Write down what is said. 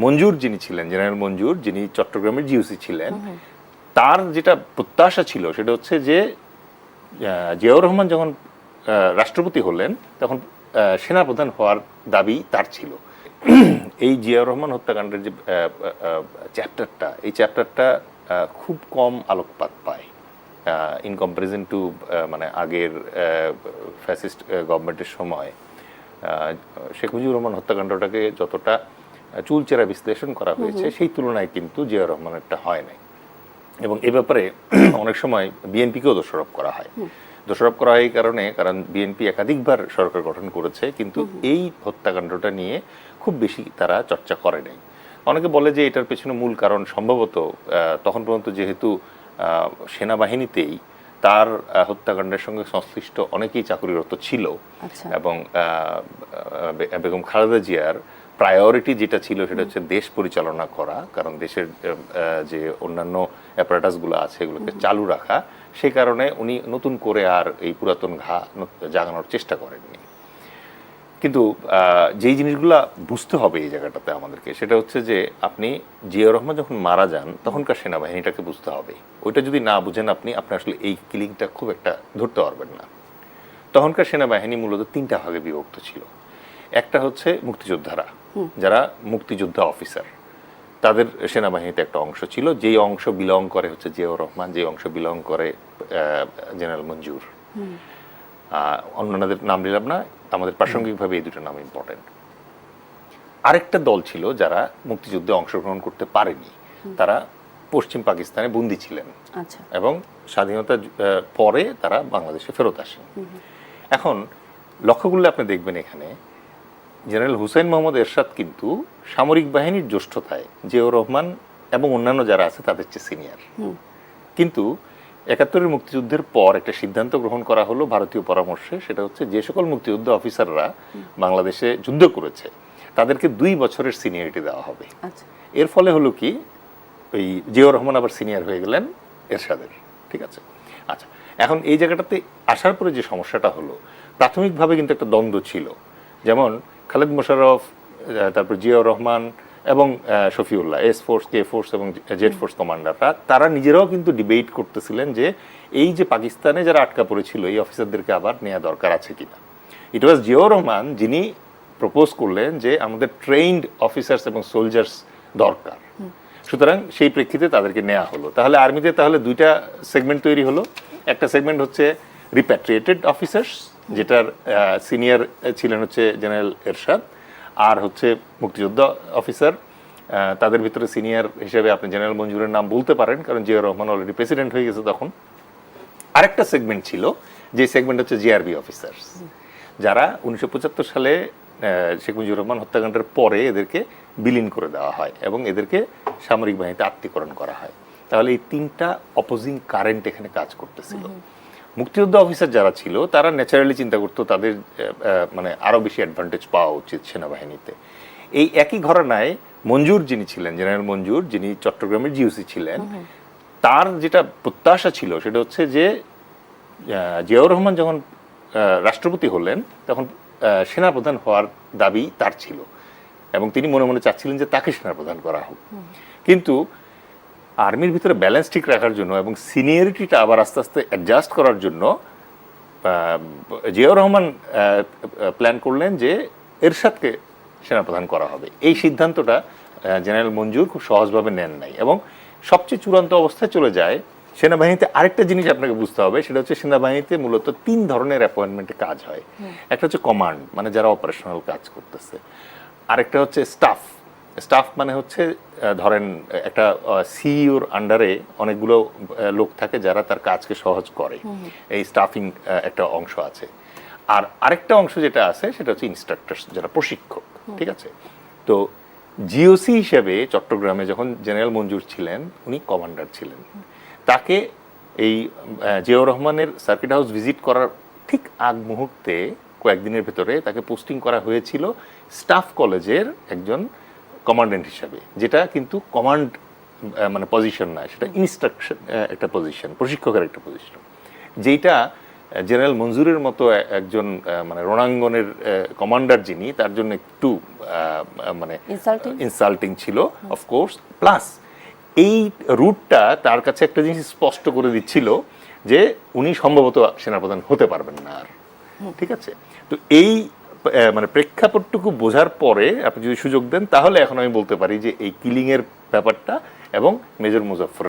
মঞ্জুর যিনি ছিলেন, জেনারেল মঞ্জুর, যিনি চট্টগ্রামের জিওসি ছিলেন, তার যেটা প্রত্যাশা ছিল সেটা হচ্ছে যে জিয়াউর রহমান যখন রাষ্ট্রপতি হলেন তখন সেনাপ্রধান হওয়ার দাবি তার ছিল। এই জিয়াউর রহমান হত্যাকাণ্ডের যে চ্যাপ্টারটা, এই চ্যাপ্টারটা খুব কম আলোকপাত পায় ইন কম্পারিজন টু মানে আগের ফ্যাসিস্ট গভর্নমেন্টের সময় শেখ মুজিবুর রহমান হত্যাকাণ্ডটাকে যতটা চুলচেরা বিশ্লেষণ করা হয়েছে সেই তুলনায় কিন্তু জিয়াউর রহমানেরটা হয় নাই। এবং এ ব্যাপারে অনেক সময় বিএনপিকেও দোষারোপ করা হয়। দোষারোপ করা হয় এই কারণে, কারণ বিএনপি একাধিকবার সরকার গঠন করেছে কিন্তু এই হত্যাকাণ্ডটা নিয়ে খুব বেশি তারা চর্চা করে নাই। অনেকে বলে যে এটার পেছনে মূল কারণ সম্ভবত তখন পর্যন্ত যেহেতু সেনাবাহিনীতেই তার হত্যাকাণ্ডের সঙ্গে সংশ্লিষ্ট অনেকেই চাকুরিরত ছিল এবং বেগম খালেদা জিয়ার প্রায়োরিটি যেটা ছিল সেটা হচ্ছে দেশ পরিচালনা করা, কারণ দেশের যে অন্যান্য অ্যাপারেটাসগুলো আছে এগুলোকে চালু রাখা, সেই কারণে উনি নতুন করে আর এই পুরাতন ঘা জাগানোর চেষ্টা করেননি। কিন্তু যেই জিনিসগুলো বুঝতে হবে এই জায়গাটাতে আমাদেরকে, সেটা হচ্ছে যে আপনি জিয়াউর রহমান যখন মারা যান তখনকার সেনাবাহিনীটাকে বুঝতে হবে। ওইটা যদি না বুঝেন আপনি আসলে এই কিলিংটা খুব একটা ধরতে পারবেন না। তখনকার সেনাবাহিনী মূলত তিনটা ভাগে বিভক্ত ছিল। একটা হচ্ছে মুক্তিযোদ্ধারা, যারা মুক্তিযোদ্ধা অফিসার, তাদের সেনাবাহিনীতে একটা অংশ ছিল, যেই অংশ বিলং করে হচ্ছে জিয়াউর রহমান, যেই অংশ বিলং করে জেনারেল মঞ্জুর। অন্যান্যদের নাম নিলাম না, আমাদের প্রাসঙ্গিকভাবে এই দুটো নাম ইম্পর্টেন্ট। আরেকটা দল ছিল যারা মুক্তিযুদ্ধে অংশগ্রহণ করতে পারেনি, তারা পশ্চিম পাকিস্তানে বন্দী ছিলেন এবং স্বাধীনতার পরে তারা বাংলাদেশে ফেরত আসেন। এখন লক্ষ্য করলে আপনি দেখবেন এখানে জেনারেল হুসাইন মোহাম্মদ এরশাদ কিন্তু সামরিক বাহিনীর জ্যেষ্ঠতায় জিয়াউর রহমান এবং অন্যান্য যারা আছে তাদের চেয়ে সিনিয়র। কিন্তু ৭১-এর মুক্তিযুদ্ধের পর একটা সিদ্ধান্ত গ্রহণ করা হলো ভারতীয় পরামর্শে, সেটা হচ্ছে যে সকল মুক্তিযুদ্ধ অফিসাররা বাংলাদেশে যুদ্ধ করেছে তাদেরকে 2 বছরের সিনিয়রিটি দেওয়া হবে। এর ফলে হলো কি, ওই জিয়াউর রহমান আবার সিনিয়র হয়ে গেলেন এরশাদের। ঠিক আছে, আচ্ছা, এখন এই জায়গাটাতে আসার পরে যে সমস্যাটা হলো, প্রাথমিকভাবে কিন্তু একটা দ্বন্দ্ব ছিল। যেমন খালেদ মোশাররফ, তারপর জিয়াউর রহমান এবং Shafiullah, S force, K force এবং জেড ফোর্স কমান্ডাররা, তারা নিজেরাও কিন্তু ডিবেট করতেছিলেন যে এই যে পাকিস্তানে যারা আটকা পড়েছিল এই অফিসারদেরকে আবার নেওয়া দরকার আছে কিনা। ইট ওয়াজ জিয়াউর রহমান যিনি প্রপোজ করলেন যে আমাদের ট্রেইনড অফিসার্স এবং সোলজার্স দরকার, সুতরাং সেই প্রেক্ষিতে তাদেরকে নেওয়া হলো। তাহলে আর্মিতে তাহলে দুইটা সেগমেন্ট তৈরি হলো। একটা সেগমেন্ট হচ্ছে রিপ্যাট্রিয়েটেড অফিসার্স, যেটার সিনিয়র ছিলেন হচ্ছে জেনারেল এরশাদ, আর হচ্ছে মুক্তিযোদ্ধা অফিসার, তাদের ভিতরে সিনিয়র হিসেবে আপনি জেনারেল মঞ্জুরের নাম বলতে পারেন, কারণ জিয়াউর রহমান অলরেডি প্রেসিডেন্ট হয়ে গেছে তখন। আরেকটা সেগমেন্ট ছিল, যে সেগমেন্ট হচ্ছে জিআরবি অফিসার্স, যারা 1975 সালে শেখ মুজিবুর রহমান হত্যাকাণ্ডের পরে এদেরকে বিলীন করে দেওয়া হয় এবং এদেরকে সামরিক বাহিনীতে আত্মীকরণ করা হয়। তাহলে এই তিনটা অপোজিং কারেন্ট এখানে কাজ করতেছিল। মুক্তিযোদ্ধা অফিসার যারা ছিল তারা ন্যাচারালি চিন্তা করতো তাদের মানে আরও বেশি অ্যাডভান্টেজ পাওয়া উচিত সেনাবাহিনীতে। এই একই ঘরানায় মঞ্জুর যিনি ছিলেন, জেনারেল মঞ্জুর, যিনি চট্টগ্রামের জিওসি ছিলেন, তার যেটা প্রত্যাশা ছিল সেটা হচ্ছে যে জিয়াউর রহমান যখন রাষ্ট্রপতি হলেন তখন সেনাপ্রধান হওয়ার দাবি তার ছিল এবং তিনি মনে মনে চাচ্ছিলেন যে তাকে সেনাপ্রধান করা হোক। কিন্তু আর্মির ভিতরে ব্যালেন্স ঠিক রাখার জন্য এবং সিনিয়রিটিটা আবার আস্তে আস্তে অ্যাডজাস্ট করার জন্য জিয়াউর রহমান প্ল্যান করলেন যে এরশাদকে সেনাপ্রধান করা হবে। এই সিদ্ধান্তটা জেনারেল মঞ্জুর খুব সহজভাবে নেন নাই এবং সবচেয়ে চূড়ান্ত অবস্থায় চলে যায়। সেনাবাহিনীতে আরেকটা জিনিস আপনাকে বুঝতে হবে, সেটা হচ্ছে সেনাবাহিনীতে মূলত 3 ধরনের অ্যাপয়েন্টমেন্টে কাজ হয়। একটা হচ্ছে কমান্ড, মানে যারা অপারেশনাল কাজ করতেছে। আরেকটা হচ্ছে স্টাফ। স্টাফ মানে হচ্ছে ধরেন একটা সিইওর আন্ডারে অনেকগুলো লোক থাকে যারা তার কাজকে সহজ করে, এই স্টাফিং একটা অংশ আছে। আর আরেকটা অংশ যেটা আছে সেটা হচ্ছে ইনস্ট্রাক্টরস, যারা প্রশিক্ষক। ঠিক আছে, তো জিওসি হিসেবে চট্টগ্রামে যখন জেনারেল মঞ্জুর ছিলেন, উনি কমান্ডার ছিলেন। তাকে এই জিয়াউর রহমানের সার্কিট হাউস ভিজিট করার ঠিক আগ মুহূর্তে কয়েকদিনের ভেতরে তাকে পোস্টিং করা হয়েছিল স্টাফ কলেজের একজন কমান্ডেন্ট হিসাবে, যেটা কিন্তু কমান্ড মানে পজিশন নয়, সেটা ইনস্ট্রাকশন একটা পজিশন, প্রশিক্ষকের একটা পজিশন, যেটা জেনারেল মঞ্জুরের মতো একজন মানে রণাঙ্গনের কমান্ডার যিনি, তার জন্য একটু মানে ইনসাল্টিং ছিল অফকোর্স। প্লাস এই রুটটা তার কাছে একটা জিনিস স্পষ্ট করে দিচ্ছিল যে উনি সম্ভবত সেনাপ্রধান হতে পারবেন না আর, ঠিক আছে? তো এই মানে প্রেক্ষাপটটুকু বোঝার পরে আপনি যদি সুযোগ দেন তাহলে এখন আমি বলতে পারি যে এই কিলিং এর ব্যাপারটা এবং মেজর মুজাফফর